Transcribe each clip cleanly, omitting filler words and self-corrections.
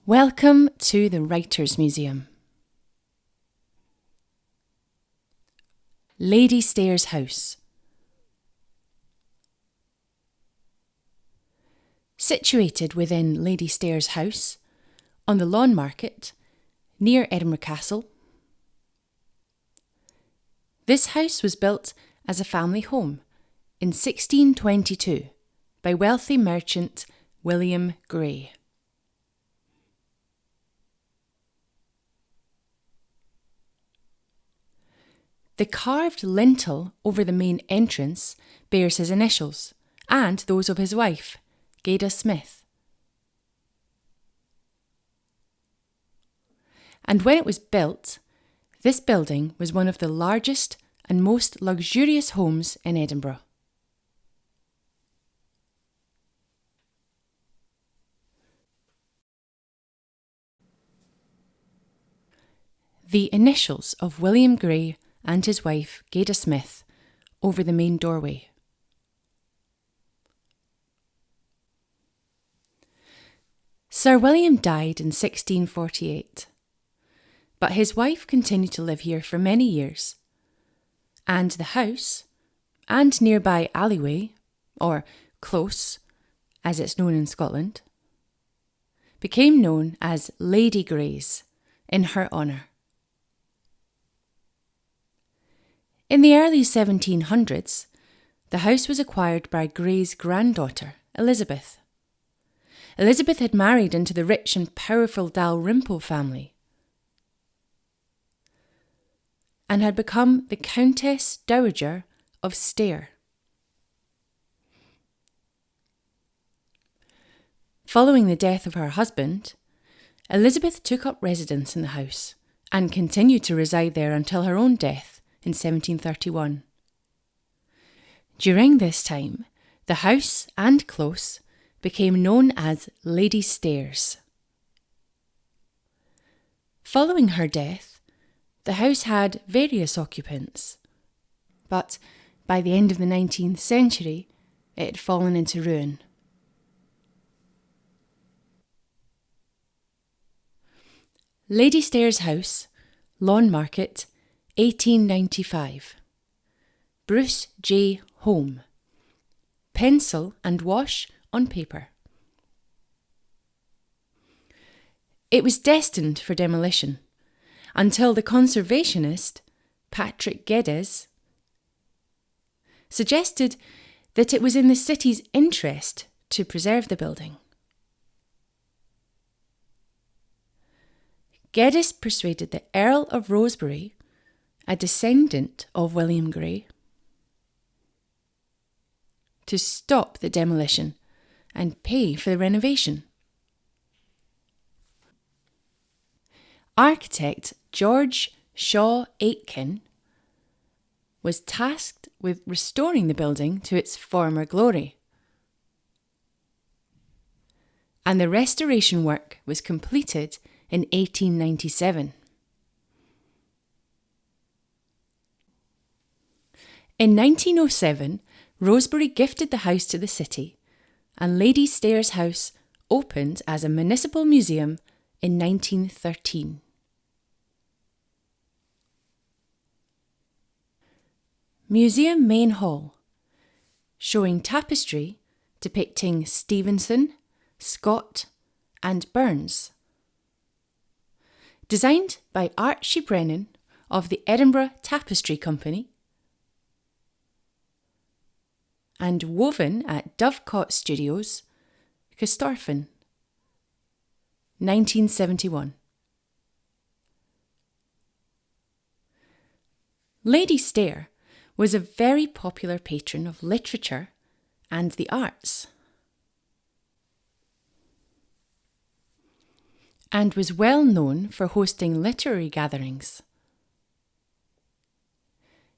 Welcome to the Writers' Museum. Lady Stair's house. Situated within Lady Stair's house, on the Lawn Market, near Edinburgh Castle. This house was built as a family home in 1622 by wealthy merchant William Gray. The carved lintel over the main entrance bears his initials and those of his wife, Gada Smith. And when it was built, this building was one of the largest and most luxurious homes in Edinburgh. The initials of William Gray and his wife, Gada Smith, over the main doorway. Sir William died in 1648, but his wife continued to live here for many years, and the house, and nearby alleyway, or close, as it's known in Scotland, became known as Lady Gray's in her honour. In the early 1700s, the house was acquired by Gray's granddaughter, Elizabeth. Elizabeth had married into the rich and powerful Dalrymple family and had become the Countess Dowager of Stair. Following the death of her husband, Elizabeth took up residence in the house and continued to reside there until her own death in 1731. During this time, the house and close became known as Lady Stairs. Following her death, the house had various occupants, but by the end of the 19th century, it had fallen into ruin. Lady Stair's house, Lawn Market, 1895. Bruce J. Home. Pencil and wash on paper. It was destined for demolition until the conservationist Patrick Geddes suggested that it was in the city's interest to preserve the building. Geddes persuaded the Earl of Rosebery, a descendant of William Gray, to stop the demolition and pay for the renovation. Architect George Shaw Aitken was tasked with restoring the building to its former glory, and the restoration work was completed in 1897. In 1907, Rosebery gifted the house to the city, and Lady Stair's house opened as a municipal museum in 1913. Museum Main Hall, showing tapestry depicting Stevenson, Scott, and Burns. Designed by Archie Brennan of the Edinburgh Tapestry Company and woven at Dovecot Studios, Corstorphine, 1971. Lady Stair was a very popular patron of literature and the arts, and was well known for hosting literary gatherings.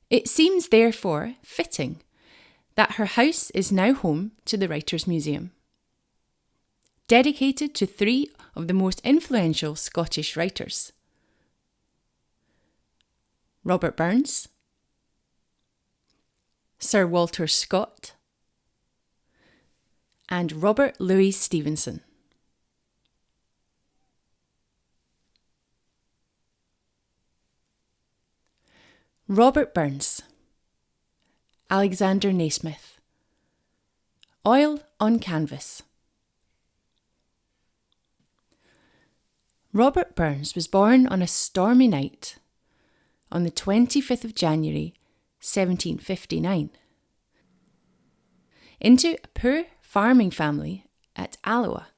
It seems therefore fitting that her house is now home to the Writers' Museum, dedicated to three of the most influential Scottish writers: Robert Burns, Sir Walter Scott, and Robert Louis Stevenson. Robert Burns. Alexander Naismith. Oil on Canvas. Robert Burns was born on a stormy night on the 25th of January 1759 into a poor farming family at Alloa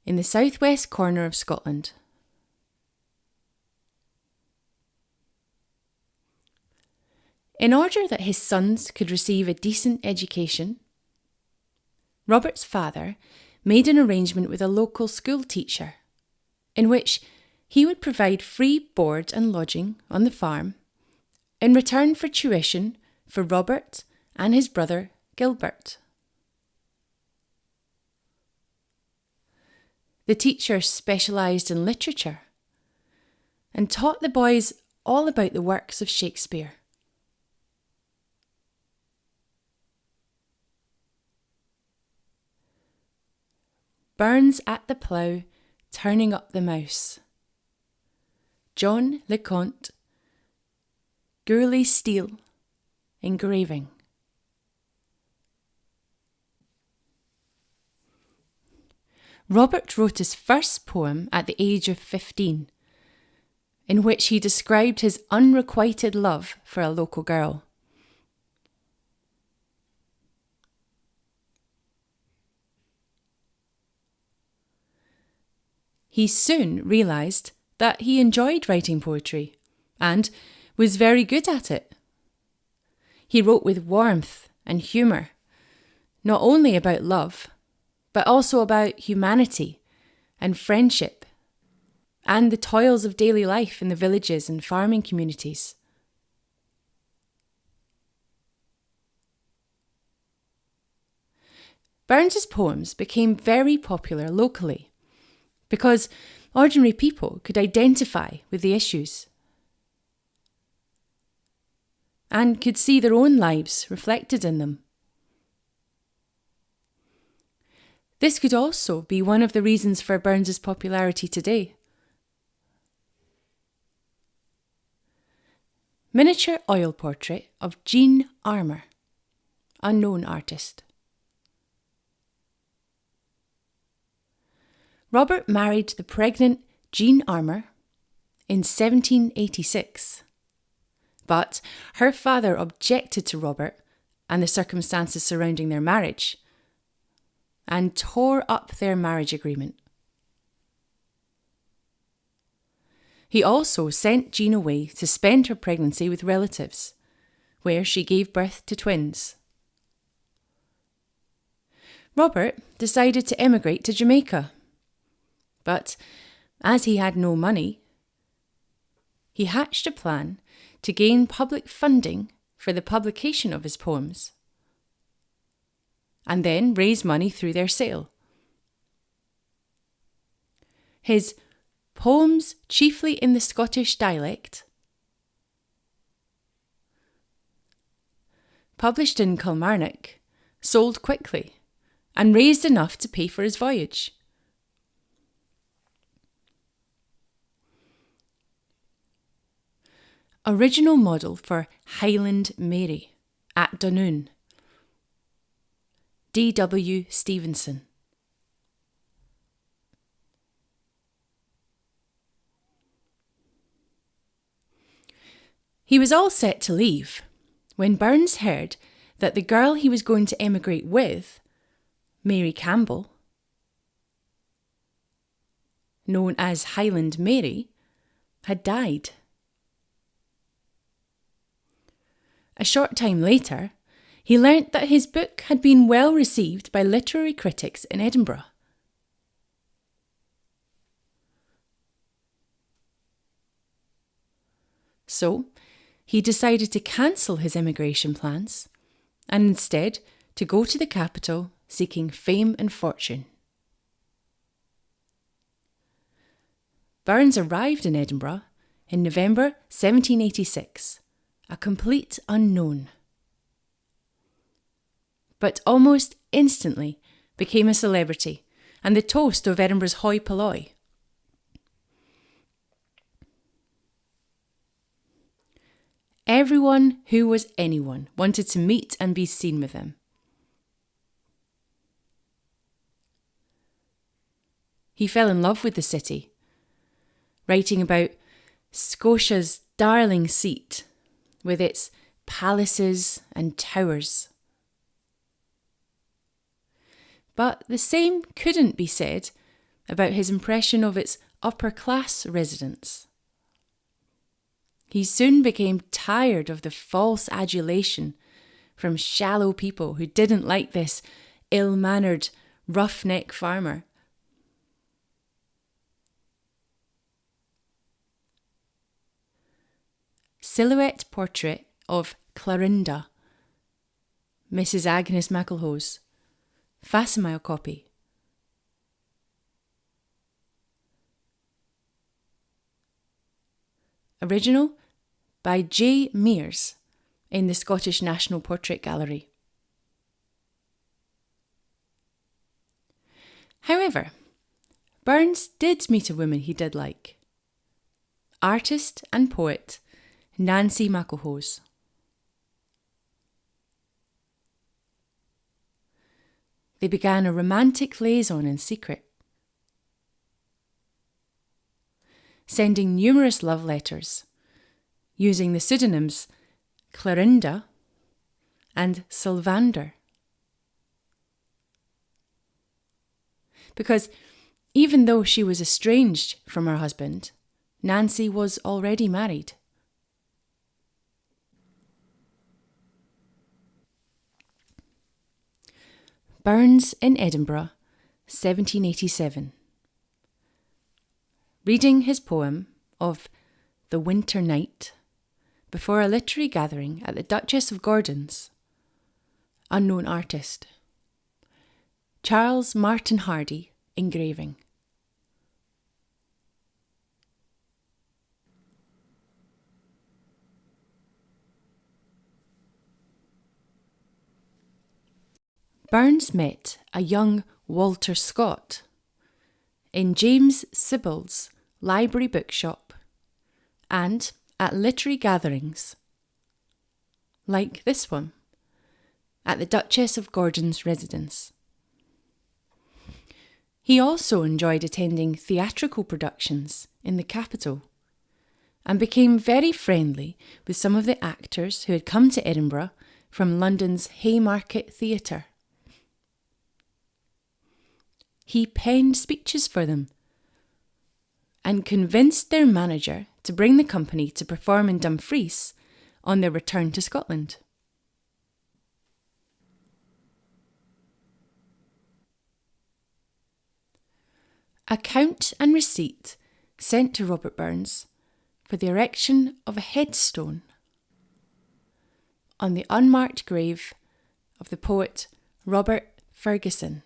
in the southwest corner of Scotland. In order that his sons could receive a decent education, Robert's father made an arrangement with a local school teacher in which he would provide free board and lodging on the farm in return for tuition for Robert and his brother Gilbert. The teacher specialised in literature and taught the boys all about the works of Shakespeare. Burns at the plough, turning up the mouse. John Leconte, Gourlay Steel, Engraving. Robert wrote his first poem at the age of 15, in which he described his unrequited love for a local girl. He soon realised that he enjoyed writing poetry and was very good at it. He wrote with warmth and humour, not only about love, but also about humanity and friendship and the toils of daily life in the villages and farming communities. Burns's poems became very popular locally because ordinary people could identify with the issues and could see their own lives reflected in them. This could also be one of the reasons for Burns's popularity today. Miniature oil portrait of Jean Armour, unknown artist. Robert married the pregnant Jean Armour in 1786, but her father objected to Robert and the circumstances surrounding their marriage and tore up their marriage agreement. He also sent Jean away to spend her pregnancy with relatives, where she gave birth to twins. Robert decided to emigrate to Jamaica, but as he had no money, he hatched a plan to gain public funding for the publication of his poems, and then raise money through their sale. His poems, chiefly in the Scottish dialect, published in Kilmarnock, sold quickly and raised enough to pay for his voyage. Original model for Highland Mary at Dunoon. D.W. Stevenson. He was all set to leave when Burns heard that the girl he was going to emigrate with, Mary Campbell, known as Highland Mary, had died. A short time later, he learnt that his book had been well received by literary critics in Edinburgh. So, he decided to cancel his emigration plans and instead to go to the capital seeking fame and fortune. Burns arrived in Edinburgh in November 1786. A complete unknown, but almost instantly became a celebrity and the toast of Edinburgh's hoi polloi. Everyone who was anyone wanted to meet and be seen with him. He fell in love with the city, writing about Scotia's darling seat with its palaces and towers. But the same couldn't be said about his impression of its upper-class residents. He soon became tired of the false adulation from shallow people who didn't like this ill-mannered, roughneck farmer. Silhouette portrait of Clorinda, Mrs. Agnes McElhose, facsimile copy. Original by J. Mears in the Scottish National Portrait Gallery. However, Burns did meet a woman he did like. Artist and poet Nancy McElhose. They began a romantic liaison in secret, sending numerous love letters, using the pseudonyms Clorinda and Sylvander. Because even though she was estranged from her husband, Nancy was already married. Burns in Edinburgh, 1787. Reading his poem of The Winter Night before a literary gathering at the Duchess of Gordon's. Unknown artist. Charles Martin Hardy, Engraving. Burns met a young Walter Scott in James Sibbald's library bookshop and at literary gatherings, like this one, at the Duchess of Gordon's residence. He also enjoyed attending theatrical productions in the capital and became very friendly with some of the actors who had come to Edinburgh from London's Haymarket Theatre. He penned speeches for them and convinced their manager to bring the company to perform in Dumfries on their return to Scotland. Account and receipt sent to Robert Burns for the erection of a headstone on the unmarked grave of the poet Robert Fergusson,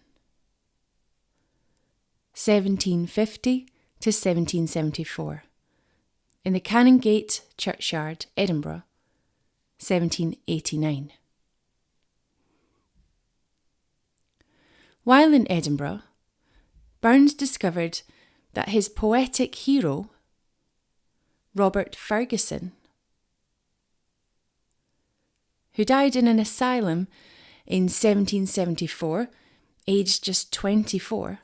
1750 to 1774, in the Canongate Churchyard, Edinburgh, 1789. While in Edinburgh, Burns discovered that his poetic hero, Robert Fergusson, who died in an asylum in 1774, aged just 24,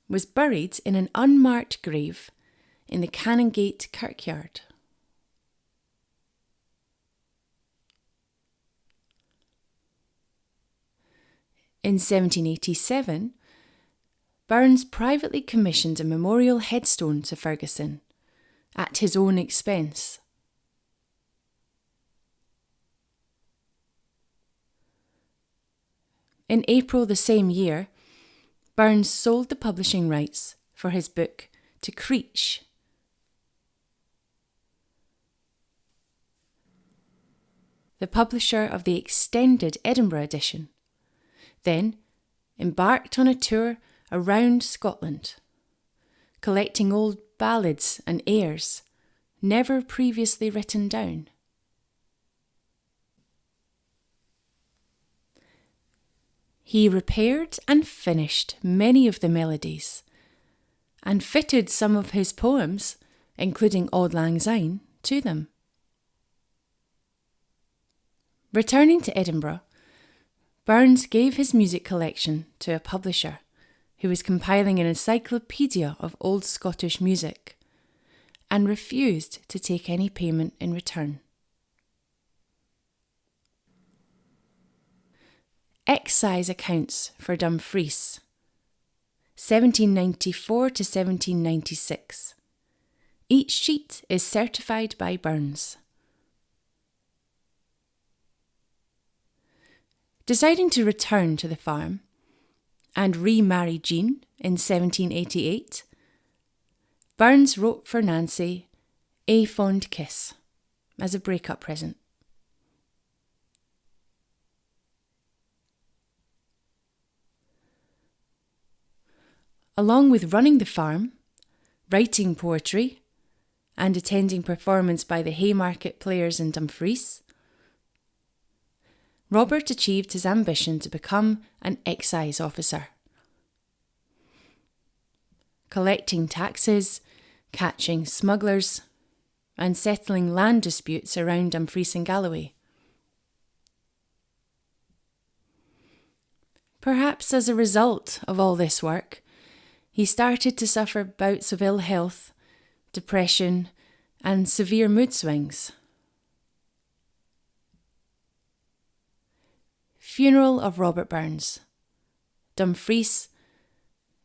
was buried in an unmarked grave in the Canongate Kirkyard. In 1787, Burns privately commissioned a memorial headstone to Fergusson at his own expense. In April the same year, Burns sold the publishing rights for his book to Creech, the publisher of the extended Edinburgh edition, then embarked on a tour around Scotland, collecting old ballads and airs never previously written down. He repaired and finished many of the melodies and fitted some of his poems, including Auld Lang Syne, to them. Returning to Edinburgh, Burns gave his music collection to a publisher who was compiling an encyclopedia of old Scottish music and refused to take any payment in return. Excise accounts for Dumfries, 1794 to 1796. Each sheet is certified by Burns. Deciding to return to the farm and remarry Jean in 1788, Burns wrote for Nancy "A Fond Kiss" as a breakup present. Along with running the farm, writing poetry, and attending performance by the Haymarket Players in Dumfries, Robert achieved his ambition to become an excise officer. Collecting taxes, catching smugglers, and settling land disputes around Dumfries and Galloway. Perhaps as a result of all this work, he started to suffer bouts of ill health, depression, and severe mood swings. Funeral of Robert Burns, Dumfries,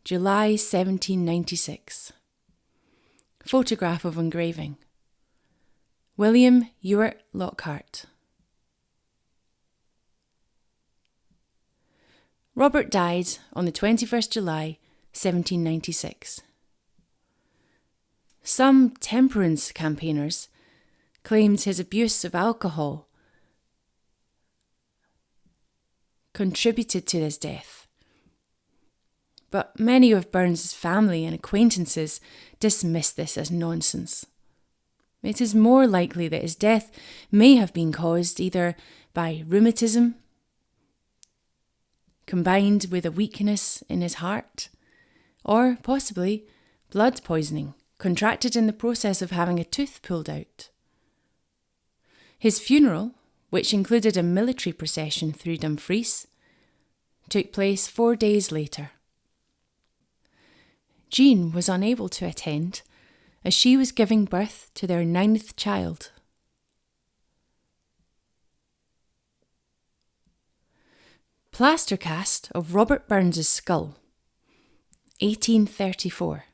July 1796. Photograph of engraving. William Ewart Lockhart. Robert died on the 21st July 1796. Some temperance campaigners claimed his abuse of alcohol contributed to his death, but many of Burns's family and acquaintances dismissed this as nonsense. It is more likely that his death may have been caused either by rheumatism, combined with a weakness in his heart, or possibly blood poisoning contracted in the process of having a tooth pulled out. His funeral, which included a military procession through Dumfries, took place 4 days later. Jean was unable to attend as she was giving birth to their 9th child. Plaster cast of Robert Burns's skull, 1834.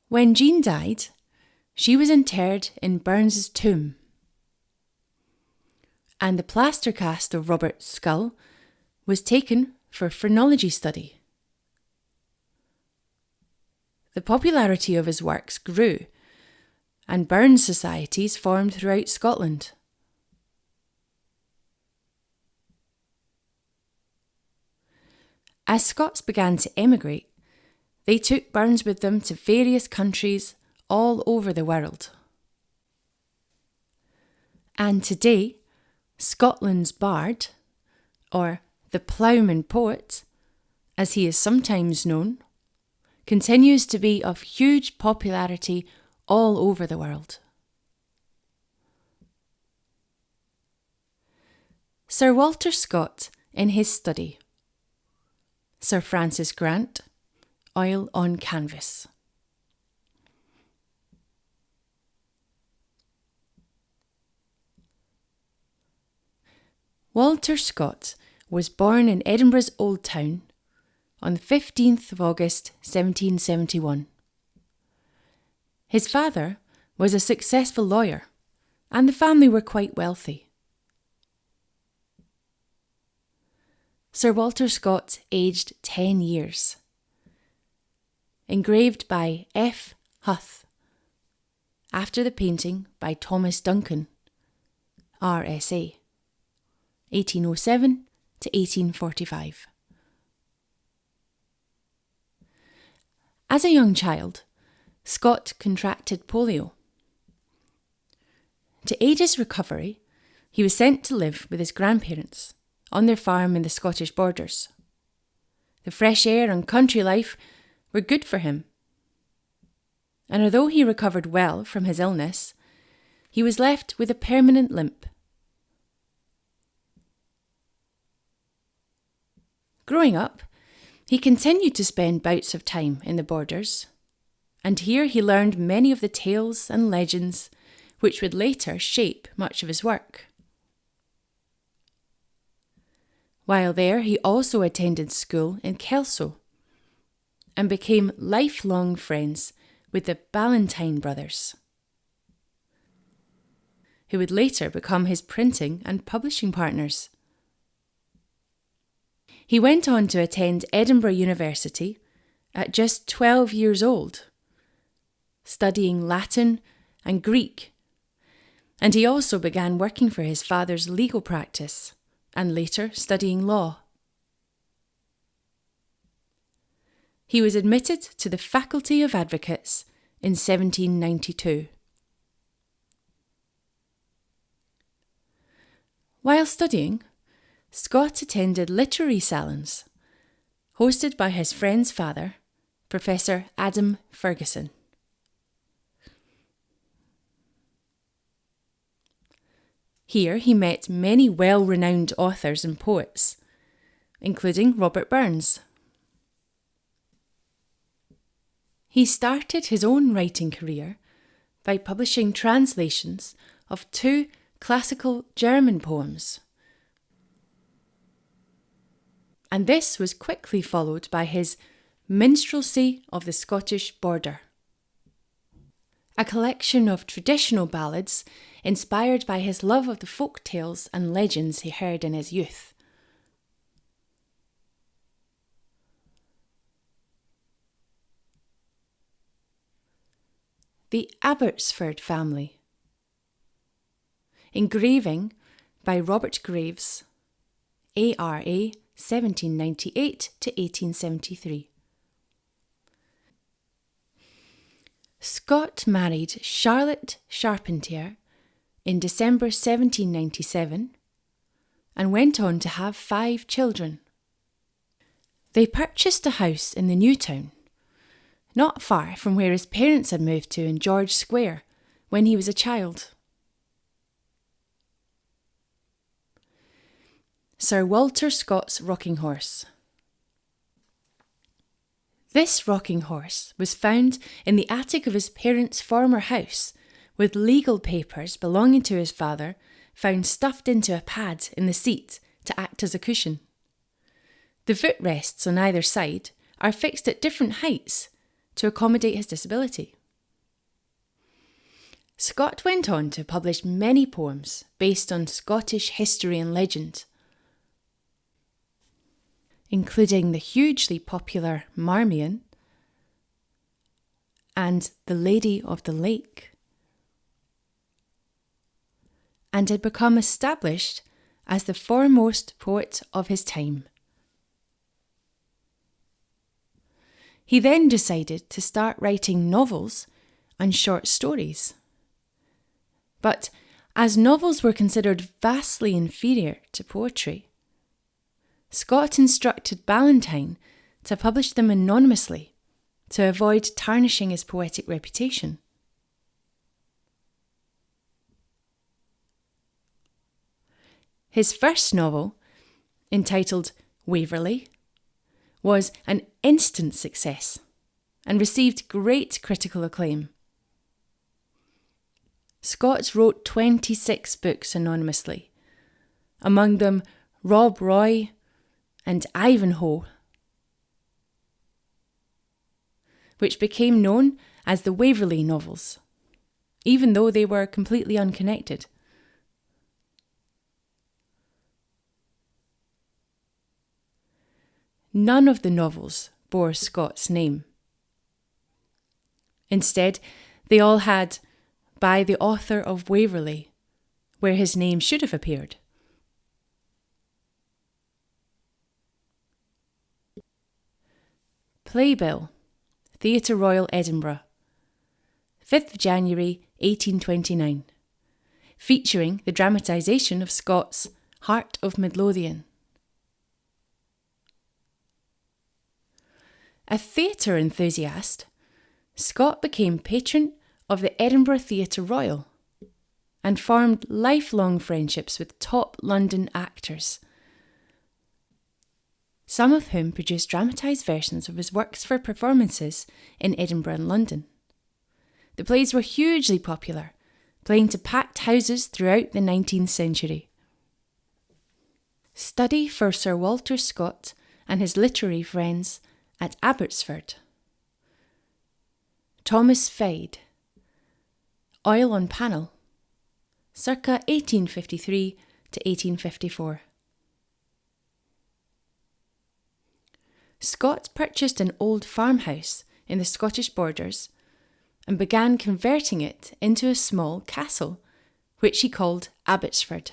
When Jean died, she was interred in Burns's tomb, and the plaster cast of Robert's skull was taken for phrenology study. The popularity of his works grew, and Burns societies formed throughout Scotland. As Scots began to emigrate, they took Burns with them to various countries all over the world. And today, Scotland's bard, or the ploughman poet, as he is sometimes known, continues to be of huge popularity all over the world. Sir Walter Scott in his study. Sir Francis Grant, oil on canvas. Walter Scott was born in Edinburgh's Old Town on the 15th of August 1771. His father was a successful lawyer, and the family were quite wealthy. Sir Walter Scott aged 10 years. Engraved by F. Huth, after the painting by Thomas Duncan, RSA, 1807 to 1845. As a young child, Scott contracted polio. To aid his recovery, he was sent to live with his grandparents on their farm in the Scottish borders. The fresh air and country life were good for him. And although he recovered well from his illness, he was left with a permanent limp. Growing up, he continued to spend bouts of time in the Borders, and here he learned many of the tales and legends which would later shape much of his work. While there, he also attended school in Kelso and became lifelong friends with the Ballantyne brothers, who would later become his printing and publishing partners. He went on to attend Edinburgh University at just 12 years old, studying Latin and Greek, and he also began working for his father's legal practice and later studying law. He was admitted to the Faculty of Advocates in 1792. While studying, Scott attended literary salons, hosted by his friend's father, Professor Adam Ferguson. Here he met many well-renowned authors and poets, including Robert Burns. He started his own writing career by publishing translations of 2 classical German poems, and this was quickly followed by his Minstrelsy of the Scottish Border, a collection of traditional ballads inspired by his love of the folk tales and legends he heard in his youth. The Abbotsford Family. Engraving by Robert Graves, ARA 1798 to 1873. Scott married Charlotte Charpentier in December 1797 and went on to have 5 children. They purchased a house in the New Town, not far from where his parents had moved to in George Square when he was a child. Sir Walter Scott's rocking horse. This rocking horse was found in the attic of his parents' former house, with legal papers belonging to his father found stuffed into a pad in the seat to act as a cushion. The footrests on either side are fixed at different heights to accommodate his disability. Scott went on to publish many poems based on Scottish history and legend, including the hugely popular Marmion and The Lady of the Lake, and had become established as the foremost poet of his time. He then decided to start writing novels and short stories. But as novels were considered vastly inferior to poetry, Scott instructed Ballantyne to publish them anonymously to avoid tarnishing his poetic reputation. His first novel, entitled Waverley, was an instant success and received great critical acclaim. Scott wrote 26 books anonymously, among them Rob Roy and Ivanhoe, which became known as the Waverley novels, even though they were completely unconnected. None of the novels bore Scott's name. Instead, they all had "by the author of Waverley," where his name should have appeared. Playbill, Theatre Royal, Edinburgh, 5th January 1829, featuring the dramatisation of Scott's Heart of Midlothian. A theatre enthusiast, Scott became patron of the Edinburgh Theatre Royal, and formed lifelong friendships with top London actors, some of whom produced dramatised versions of his works for performances in Edinburgh and London. The plays were hugely popular, playing to packed houses throughout the 19th century. Study for Sir Walter Scott and his literary friends at Abbotsford. Thomas Fide. Oil on Panel, circa 1853 to 1854. Scott purchased an old farmhouse in the Scottish borders and began converting it into a small castle, which he called Abbotsford.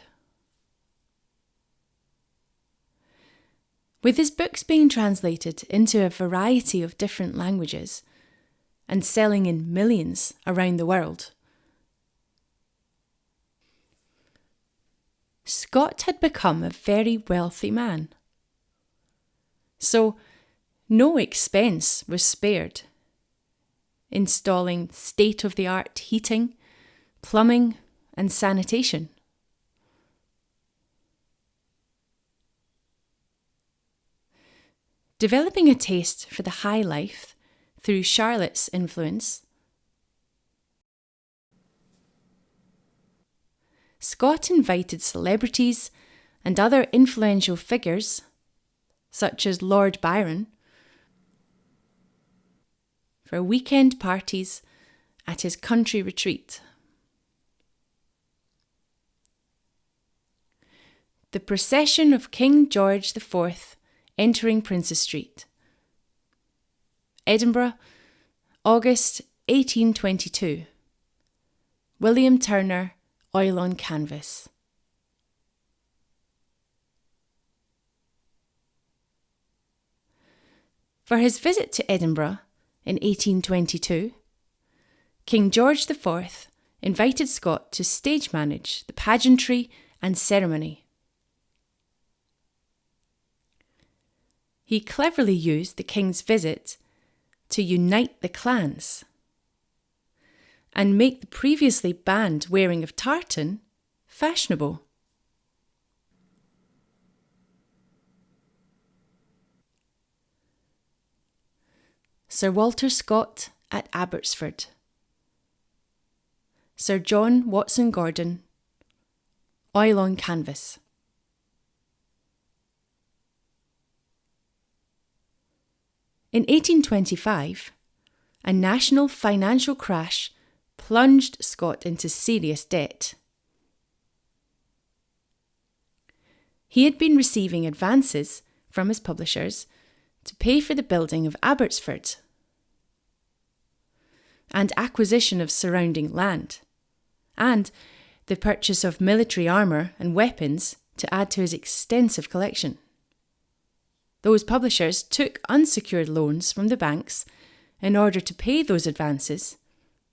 With his books being translated into a variety of different languages and selling in millions around the world, Scott had become a very wealthy man. So, no expense was spared, installing state-of-the-art heating, plumbing, and sanitation. Developing a taste for the high life through Charlotte's influence, Scott invited celebrities and other influential figures, such as Lord Byron, for weekend parties at his country retreat. The procession of King George IV entering Princes Street. Edinburgh, August 1822. William Turner, Oil on Canvas. For his visit to Edinburgh in 1822, King George IV invited Scott to stage manage the pageantry and ceremony. He cleverly used the king's visit to unite the clans and make the previously banned wearing of tartan fashionable. Sir Walter Scott at Abbotsford. Sir John Watson Gordon, Oil on Canvas. In 1825, a national financial crash plunged Scott into serious debt. He had been receiving advances from his publishers to pay for the building of Abbotsford and acquisition of surrounding land, and the purchase of military armour and weapons to add to his extensive collection. Those publishers took unsecured loans from the banks in order to pay those advances,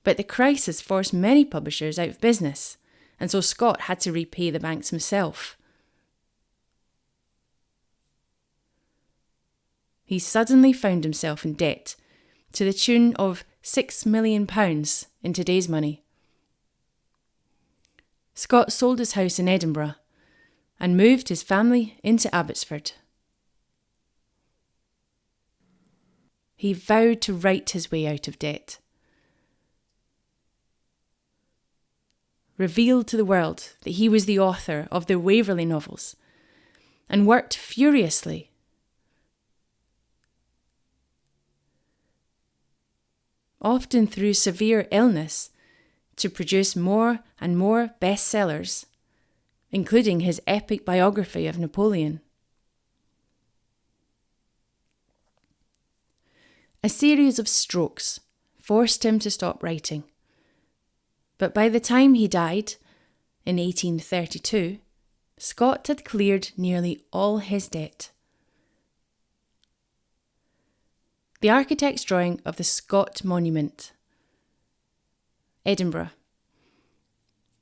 but the crisis forced many publishers out of business, and so Scott had to repay the banks himself. He suddenly found himself in debt to the tune of £6 million in today's money. Scott sold his house in Edinburgh and moved his family into Abbotsford. He vowed to write his way out of debt, revealed to the world that he was the author of the Waverley novels, and worked furiously. Often through severe illness, to produce more and more bestsellers, including his epic biography of Napoleon. A series of strokes forced him to stop writing, but by the time he died, in 1832, Scott had cleared nearly all his debt. The architect's drawing of the Scott Monument. Edinburgh.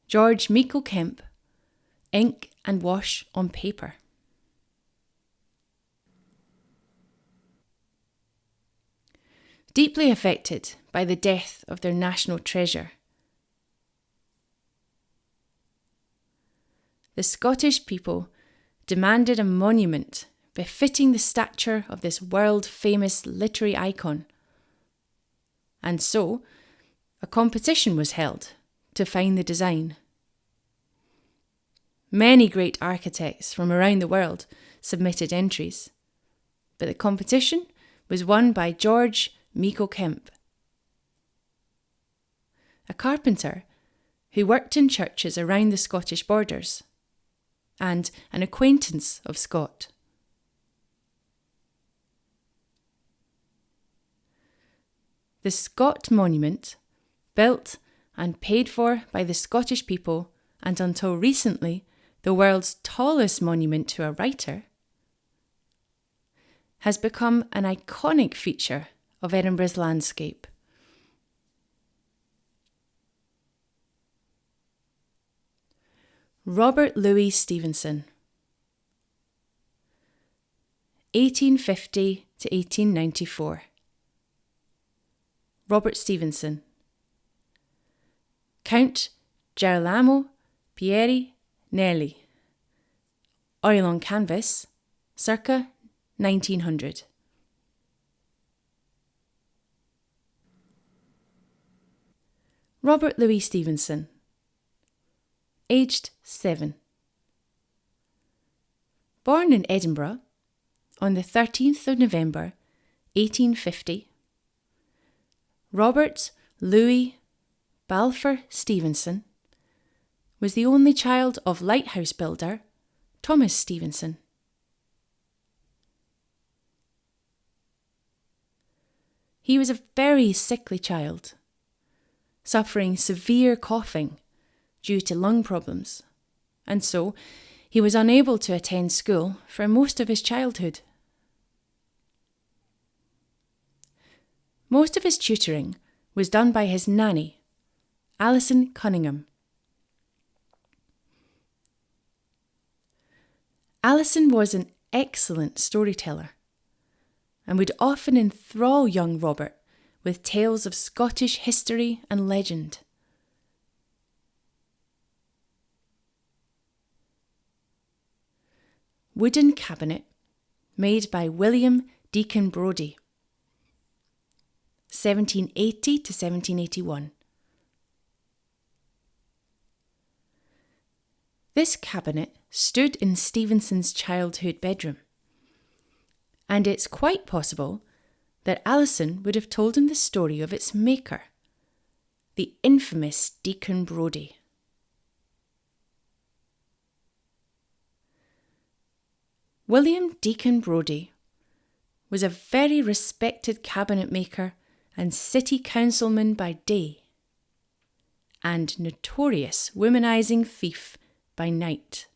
George Meikle Kemp, ink and wash on paper. Deeply affected by the death of their national treasure, the Scottish people demanded a monument befitting the stature of this world-famous literary icon. And so, a competition was held to find the design. Many great architects from around the world submitted entries, but the competition was won by George Meikle Kemp, a carpenter who worked in churches around the Scottish borders, and an acquaintance of Scott. The Scott Monument, built and paid for by the Scottish people and until recently the world's tallest monument to a writer, has become an iconic feature of Edinburgh's landscape. Robert Louis Stevenson, 1850 to 1894. Robert Stevenson, Count Girolamo Pieri Nelli, oil on canvas, circa 1900. Robert Louis Stevenson, aged 7. Born in Edinburgh on the 13th of November 1850, Robert Louis Balfour Stevenson was the only child of lighthouse builder Thomas Stevenson. He was a very sickly child, suffering severe coughing due to lung problems, and so he was unable to attend school for most of his childhood. Most of his tutoring was done by his nanny, Alison Cunningham. Alison was an excellent storyteller and would often enthrall young Robert with tales of Scottish history and legend. Wooden cabinet made by William Deacon Brodie, 1780 to 1781. This cabinet stood in Stevenson's childhood bedroom, and it's quite possible that Alison would have told him the story of its maker, the infamous Deacon Brodie. William Deacon Brodie was a very respected cabinet maker and city councilman by day, and notorious womanising thief by night.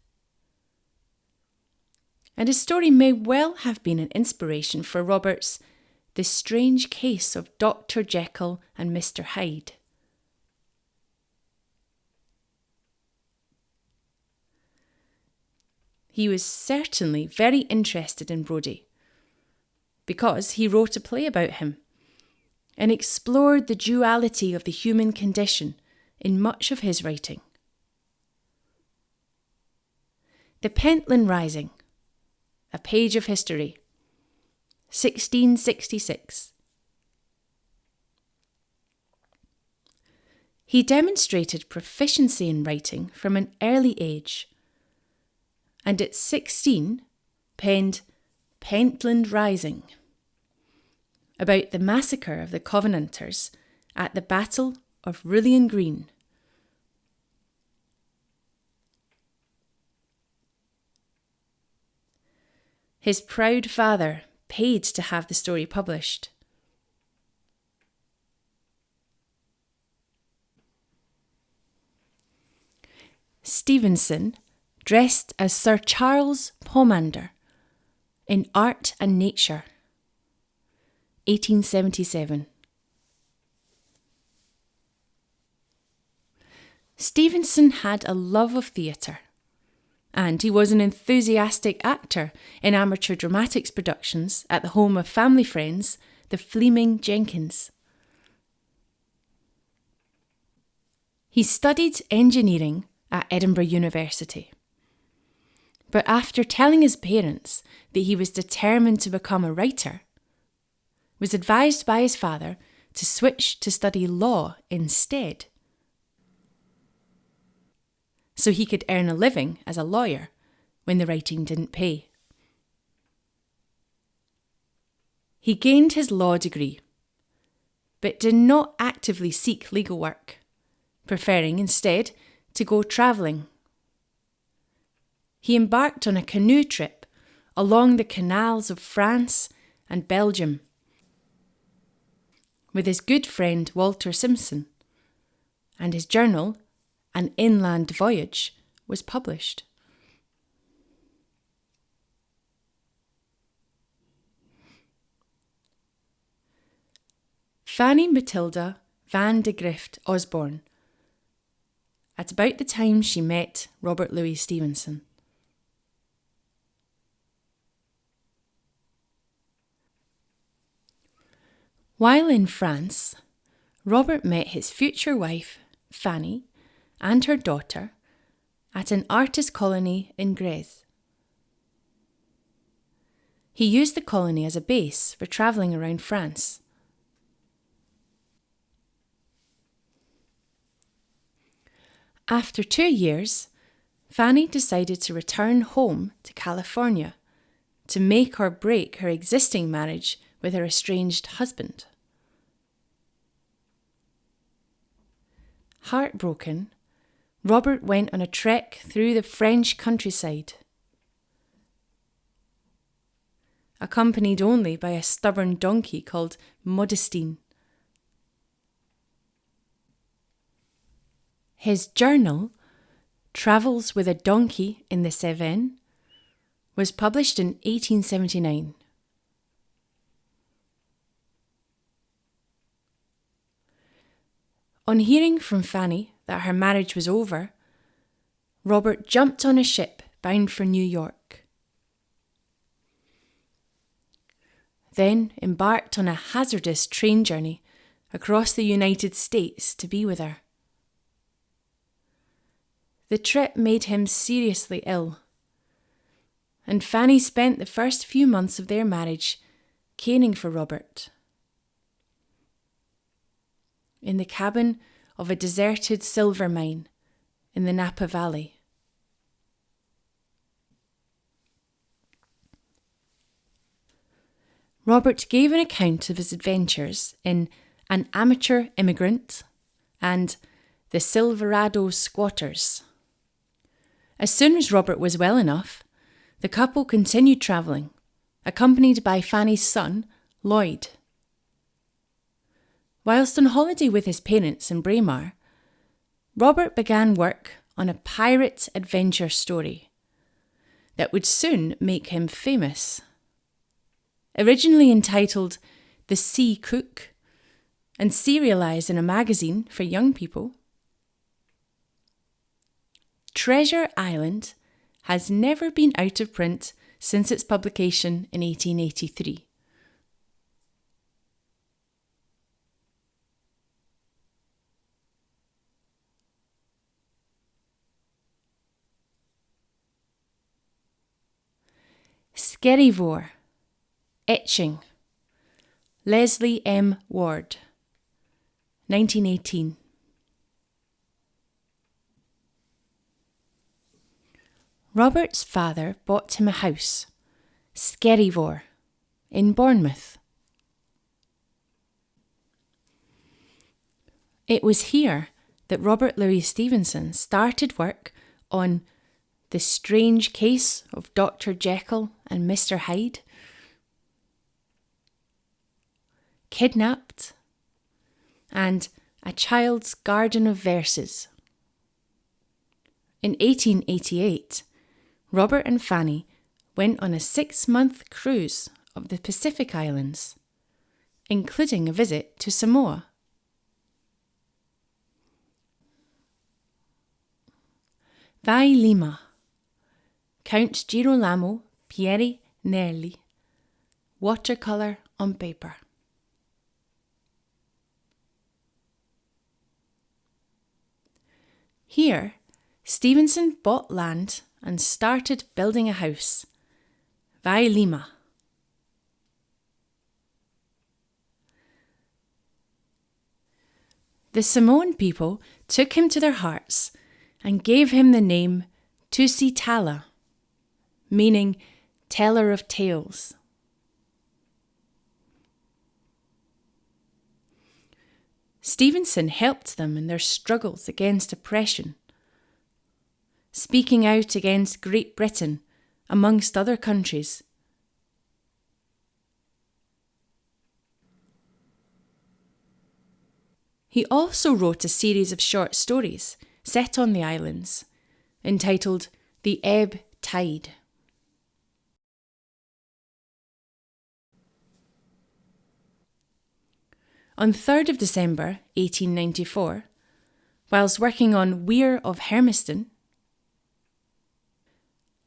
And his story may well have been an inspiration for Robert's The Strange Case of Dr. Jekyll and Mr. Hyde. He was certainly very interested in Brodie, because he wrote a play about him and explored the duality of the human condition in much of his writing. The Pentland Rising, A Page of History, 1666. He demonstrated proficiency in writing from an early age, and at 16 penned Pentland Rising, about the massacre of the Covenanters at the Battle of Rullion Green. His proud father paid to have the story published. Stevenson dressed as Sir Charles Pomander in Art and Nature, 1877. Stevenson had a love of theatre, and he was an enthusiastic actor in amateur dramatics productions at the home of family friends, the Fleeming Jenkins. He studied engineering at Edinburgh University But after telling his parents that he was determined to become a writer, was advised by his father to switch to study law instead, so he could earn a living as a lawyer when the writing didn't pay. He gained his law degree, but did not actively seek legal work, preferring instead to go travelling. He embarked on a canoe trip along the canals of France and Belgium with his good friend Walter Simpson, and his journal, An Inland Voyage, was published. Fanny Matilda van de Grift Osborne, at about the time she met Robert Louis Stevenson. While in France, Robert met his future wife, Fanny, and her daughter at an artist colony in Grèce. He used the colony as a base for travelling around France. After 2 years, Fanny decided to return home to California to make or break her existing marriage with her estranged husband. Heartbroken, Robert went on a trek through the French countryside, accompanied only by a stubborn donkey called Modestine. His journal, Travels with a Donkey in the Cevennes, was published in 1879. On hearing from Fanny that her marriage was over, Robert jumped on a ship bound for New York. Then embarked on a hazardous train journey across the United States to be with her. The trip made him seriously ill, and Fanny spent the first few months of their marriage caring for Robert in the cabin of a deserted silver mine in the Napa Valley. Robert gave an account of his adventures in An Amateur Immigrant and The Silverado Squatters. As soon as Robert was well enough, the couple continued travelling, accompanied by Fanny's son, Lloyd. Whilst on holiday with his parents in Braemar, Robert began work on a pirate adventure story that would soon make him famous. Originally entitled The Sea Cook and serialised in a magazine for young people, Treasure Island has never been out of print since its publication in 1883. Skerryvore, Etching, Leslie M. Ward, 1918. Robert's father bought him a house, Skerryvore, in Bournemouth. It was here that Robert Louis Stevenson started work on The Strange Case of Dr. Jekyll and Mr. Hyde, Kidnapped, and A Child's Garden of Verses. In 1888, Robert and Fanny went on a 6-month cruise of the Pacific Islands, including a visit to Samoa. Vailima, Count Girolamo Pieri Nerli, watercolour on paper. Here, Stevenson bought land and started building a house. Vai Lima. The Samoan people took him to their hearts and gave him the name Tusitala, meaning teller of tales. Stevenson helped them in their struggles against oppression, speaking out against Great Britain, amongst other countries. He also wrote a series of short stories set on the islands, entitled The Ebb Tide. On 3rd of December 1894, whilst working on Weir of Hermiston,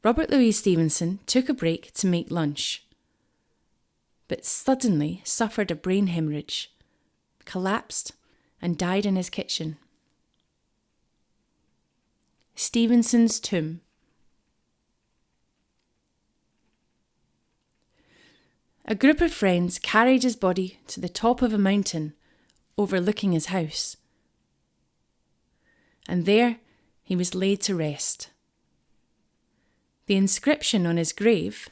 Robert Louis Stevenson took a break to make lunch, but suddenly suffered a brain hemorrhage, collapsed and died in his kitchen. Stevenson's tomb. A group of friends carried his body to the top of a mountain overlooking his house, and there he was laid to rest. The inscription on his grave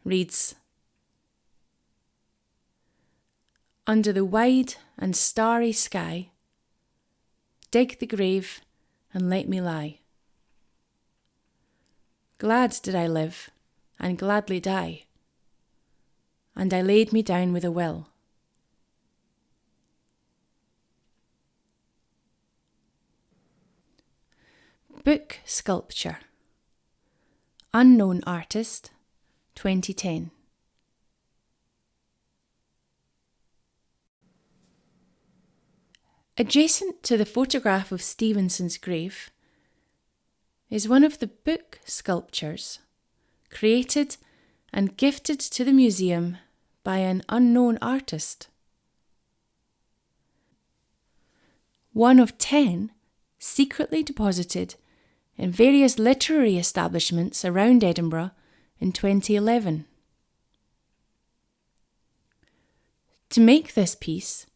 reads, "Under the wide and starry sky, dig the grave and let me lie. Glad did I live and gladly die, and I laid me down with a will." Book Sculpture. Unknown artist, 2010. Adjacent to the photograph of Stevenson's grave is one of the book sculptures created and gifted to the museum by an unknown artist. One of 10 secretly deposited in various literary establishments around Edinburgh in 2011. To make this piece,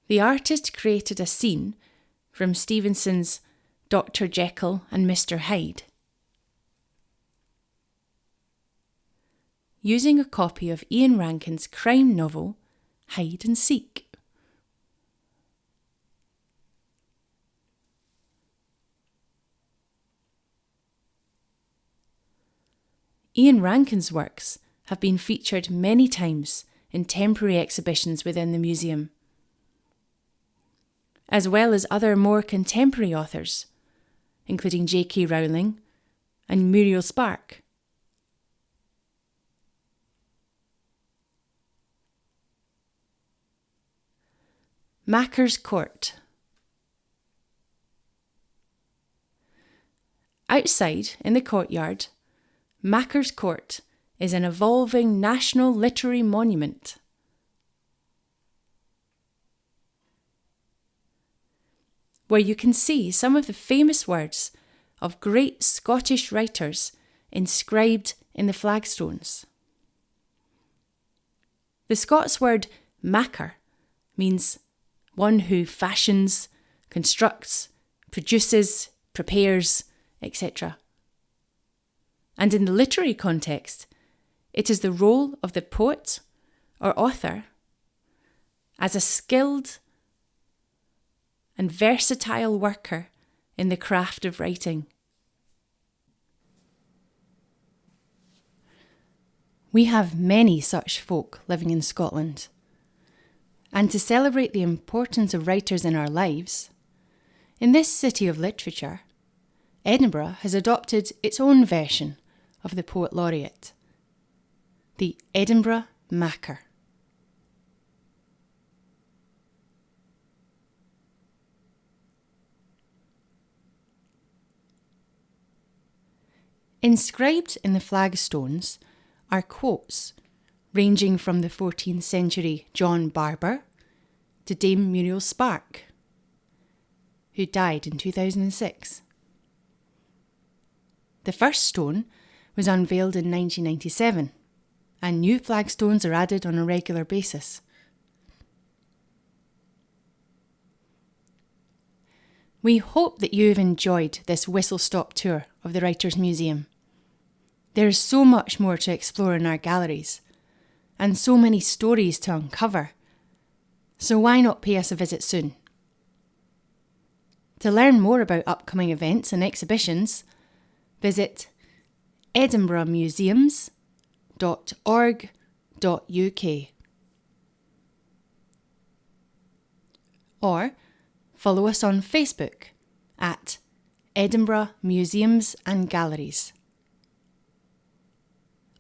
the artist created a scene from Stevenson's Dr. Jekyll and Mr. Hyde, using a copy of Ian Rankin's crime novel Hide and Seek. Ian Rankin's works have been featured many times in temporary exhibitions within the museum, as well as other more contemporary authors, including J.K. Rowling and Muriel Spark. Macker's Court. Outside, in the courtyard, Macker's Court is an evolving national literary monument. Where you can see some of the famous words of great Scottish writers inscribed in the flagstones. The Scots word macker means one who fashions, constructs, produces, prepares, etc. And in the literary context, it is the role of the poet or author as a skilled and versatile worker in the craft of writing. We have many such folk living in Scotland, and to celebrate the importance of writers in our lives, in this city of literature, Edinburgh has adopted its own version of the Poet Laureate, the Edinburgh Macker. Inscribed in the flagstones are quotes ranging from the 14th century John Barber to Dame Muriel Spark, who died in 2006. The first stone was unveiled in 1997, and new flagstones are added on a regular basis. We hope that you've enjoyed this whistle-stop tour of the Writers' Museum. There is so much more to explore in our galleries, and so many stories to uncover. So why not pay us a visit soon? To learn more about upcoming events and exhibitions, visit edinburghmuseums.org.uk or follow us on Facebook at Edinburgh Museums and Galleries,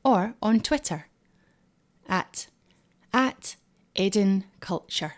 or on Twitter at Edin Culture.